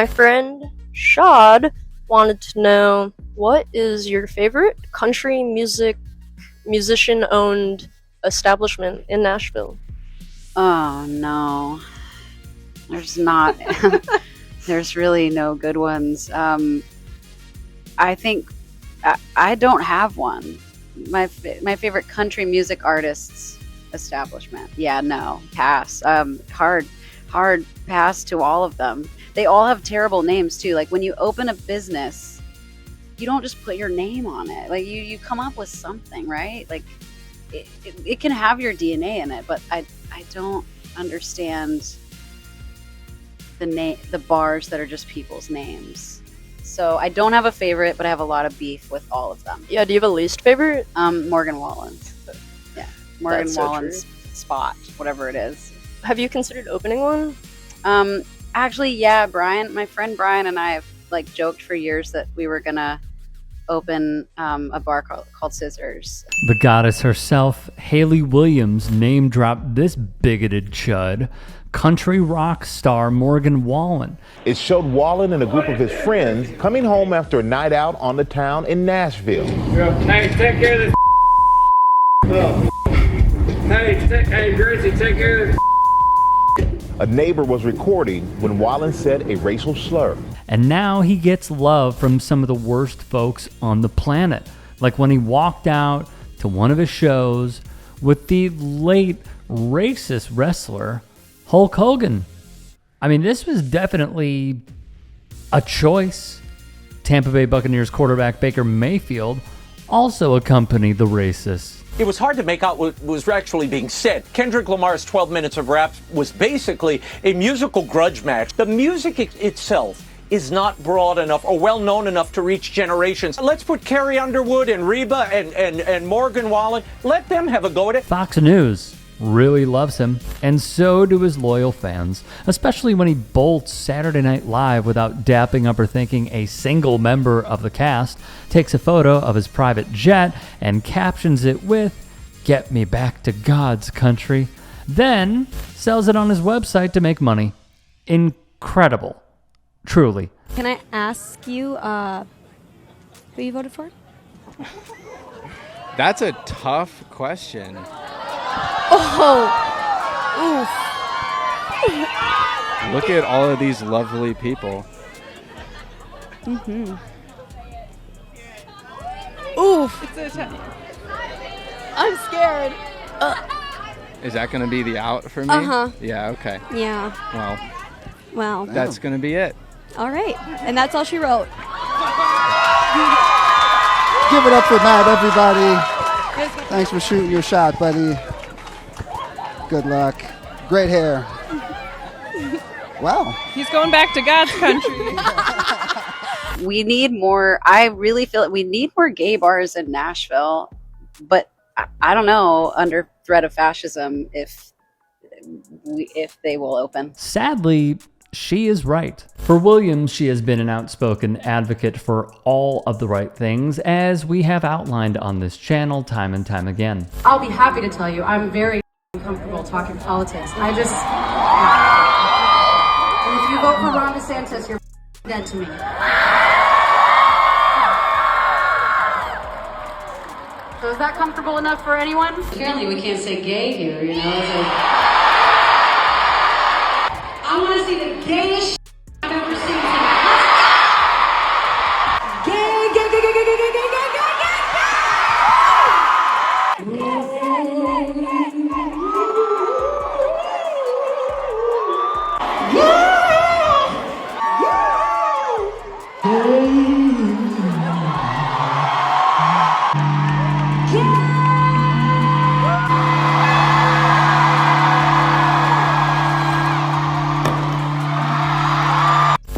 My friend Shad wanted to know, what is your favorite country musician-owned establishment in Nashville? Oh, no. There's not. There's really no good ones. I think I don't have one. My favorite country music artists establishment. Yeah, no, pass. Hard pass to all of them. They all have terrible names too. Like when you open a business, you don't just put your name on it. Like you come up with something, right? Like it can have your DNA in it, but I don't understand the bars that are just people's names. So I don't have a favorite, but I have a lot of beef with all of them. Yeah, do you have a least favorite? Morgan Wallen. Yeah, Morgan Wallen's spot, whatever it is. Have you considered opening one? Actually, yeah, Brian, my friend Brian and I have like joked for years that we were gonna open a bar called Scissors. The goddess herself, Hayley Williams, name-dropped this bigoted chud, country rock star Morgan Wallen. It showed Wallen and a group of his friends coming home after a night out on the town in Nashville. Hey, take care of this. Hey, Gracie, take care of this. A neighbor was recording when Wallen said a racial slur. And now he gets love from some of the worst folks on the planet. Like when he walked out to one of his shows with the late racist wrestler Hulk Hogan. I mean, this was definitely a choice. Tampa Bay Buccaneers quarterback Baker Mayfield also accompanied the racists. It was hard to make out what was actually being said. Kendrick Lamar's 12 minutes of rap was basically a musical grudge match. The music itself is not broad enough or well known enough to reach generations. Let's put Carrie Underwood and Reba and Morgan Wallen. Let them have a go at it. Fox News really loves him, and so do his loyal fans, especially when he bolts Saturday Night Live without dapping up or thanking a single member of the cast, takes a photo of his private jet and captions it with, "Get me back to God's country," then sells it on his website to make money. Incredible. Truly. Can I ask you who you voted for? That's a tough question. Oh, oof. Look at all of these lovely people. Mm-hmm. Oof. I'm scared. Is that going to be the out for me? Uh-huh. Yeah, okay. Yeah. Well. That's going to be it. All right. And that's all she wrote. Give it up for Matt, everybody. Thanks for shooting your shot, buddy. Good luck. Great hair. Wow. He's going back to God's country. We need more. I really feel we need more gay bars in Nashville, but I don't know, under threat of fascism, if they will open. Sadly, she is right. For Williams, she has been an outspoken advocate for all of the right things, as we have outlined on this channel time and time again. I'll be happy to tell you, I'm very comfortable talking politics. And if you vote for Ron DeSantis, you're dead to me. So is that comfortable enough for anyone? Apparently we can't say gay here, you know? It's like, I want to see the gayest I've ever seen tonight. Gay, gay, gay, gay, gay, gay, gay, gay, gay, gay,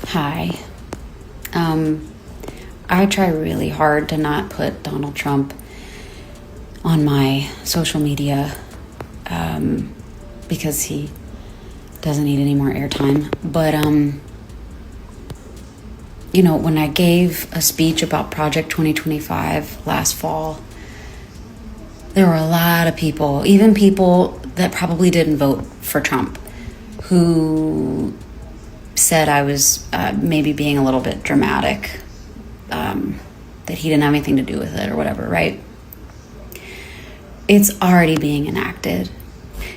Hi. I try really hard to not put Donald Trump on my social media because he doesn't need any more airtime. But, you know, when I gave a speech about Project 2025 last fall, there were a lot of people, even people that probably didn't vote for Trump, who said I was maybe being a little bit dramatic, that he didn't have anything to do with it or whatever, right? It's already being enacted.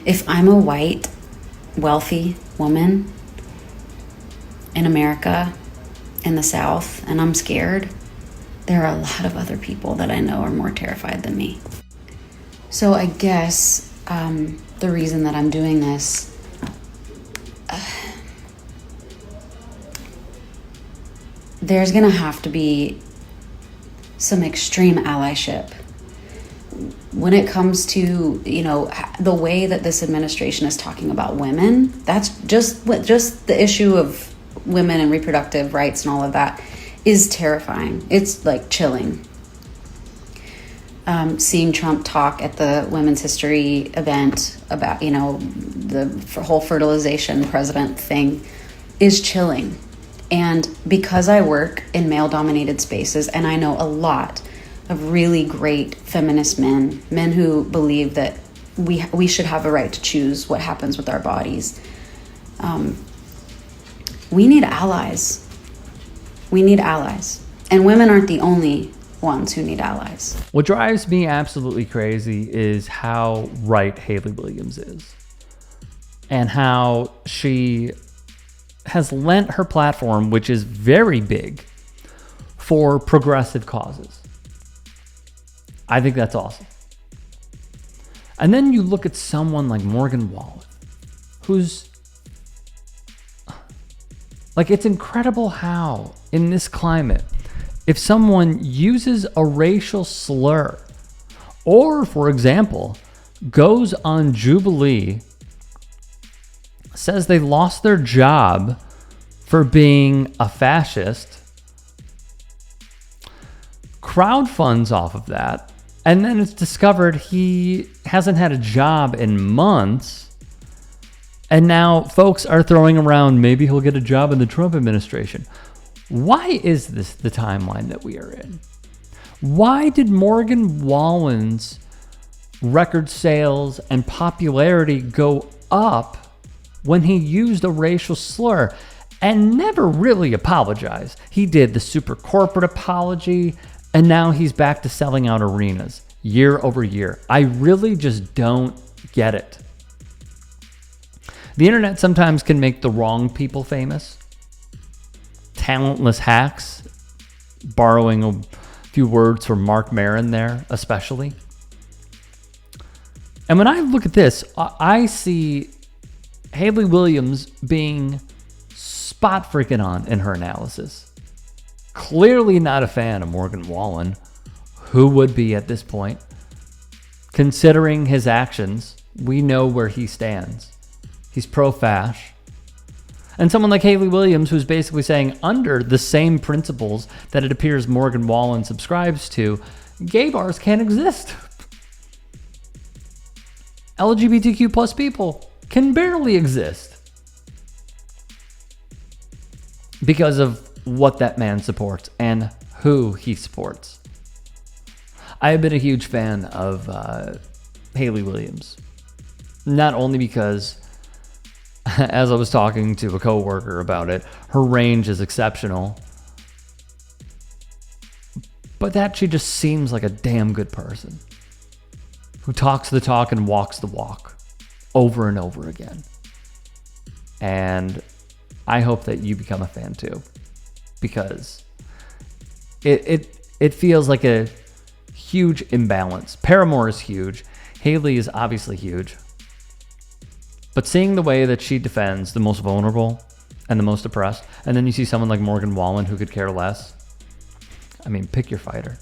If I'm a white, wealthy woman in America, in the South, and I'm scared, there are a lot of other people that I know are more terrified than me. So I guess the reason that I'm doing this, there's gonna have to be some extreme allyship when it comes to, you know, the way that this administration is talking about women. That's just the issue of women and reproductive rights and all of that is terrifying. It's like chilling. Seeing Trump talk at the Women's History event about, you know, the whole fertilization president thing is chilling. And because I work in male-dominated spaces, and I know a lot of really great feminist men who believe that we should have a right to choose what happens with our bodies, we need allies. We need allies. And women aren't the only ones who need allies. What drives me absolutely crazy is how right Hayley Williams is, and how she has lent her platform, which is very big, for progressive causes. I think that's awesome. And then you look at someone like Morgan Wallen, who's like, it's incredible how in this climate, if someone uses a racial slur, or for example, goes on Jubilee, says they lost their job for being a fascist, crowdfunds off of that, and then it's discovered he hasn't had a job in months, and now folks are throwing around maybe he'll get a job in the Trump administration. Why is this the timeline that we are in? Why did Morgan Wallen's record sales and popularity go up when he used a racial slur and never really apologized? He did the super corporate apology, and now he's back to selling out arenas year over year. I really just don't get it. The internet sometimes can make the wrong people famous. Talentless hacks, borrowing a few words from Mark Maron there, especially. And when I look at this, I see Hayley Williams being spot freaking on in her analysis. Clearly not a fan of Morgan Wallen. Who would be at this point? Considering his actions, we know where he stands. He's pro-fash. And someone like Hayley Williams, who's basically saying, under the same principles that it appears Morgan Wallen subscribes to, gay bars can't exist. LGBTQ plus people can barely exist because of what that man supports and who he supports. I have been a huge fan of Hayley Williams, not only because, as I was talking to a coworker about it, her range is exceptional, but that she just seems like a damn good person who talks the talk and walks the walk over and over again. And I hope that you become a fan too, because it feels like a huge imbalance. Paramore is huge. Hayley is obviously huge. But seeing the way that she defends the most vulnerable and the most oppressed, and then you see someone like Morgan Wallen who could care less. I mean, pick your fighter.